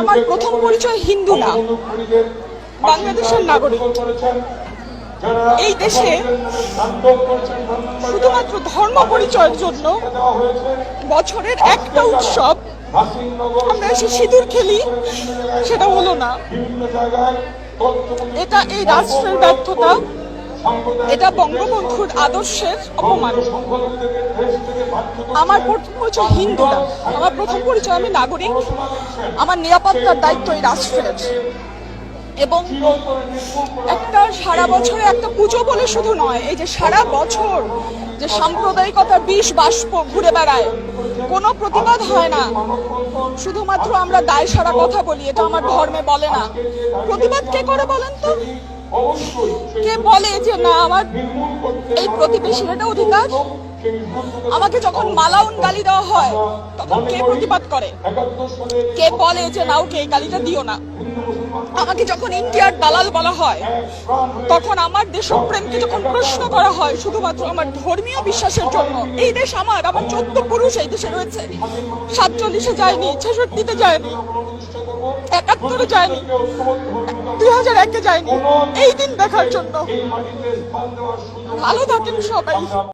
আমার প্রথম পরিচয় হিন্দু না, বাংলাদেশের নাগরিক। এই দেশে শুধুমাত্র ধর্ম পরিচয়ের জন্য বছরের একটা উৎসব আমরা এসে সিঁদুর খেলি, সেটা হলো না। এটা এই রাষ্ট্রের ব্যর্থতা, এটা বঙ্গবন্ধুর আদর্শের অপমান। আমার প্রথম পরিচয় হিন্দু না, আমার প্রথম পরিচয় আমি নাগরিক। আমার নিরাপত্তার দায়িত্ব এই রাষ্ট্রের। এবং একটা সারা বছরে একটা পুজো বলে শুধু নয়, এই যে সারা বছর যে সাম্প্রদায়িকতার বিষ বাষ্প ঘুরে বেড়ায়, কোনো প্রতিবাদ হয় না, শুধুমাত্র আমরা দায় সারা কথা বলি। এটা আমার ধর্মে বলে না। প্রতিবাদ কে করে বলেন তো? কে বলে যে না আমার এই প্রতিবেশীর এটা অধিকার? আমাকে যখন মালাউন গালি দেওয়া হয় তখন কে প্রতিবাদ করে? কে বলে যে না ওকে এই গালিটা দিও না? আমাকে যখন ইন্ডিয়ার দালাল বলা হয়, তখন আমার দেশপ্রেমকে যখন প্রশ্ন করা হয় শুধুমাত্র আমার ধর্মীয় বিশ্বাসের জন্য। এই দেশ আমার 14 পুরুষ এই দেশে রয়েছে। 47-এ যায়নি, 66-তে যায়নি, 71-এ যায়নি, 2001-এ যায়নি, এই দিন দেখার জন্য। ভালো থাকেন সবাই।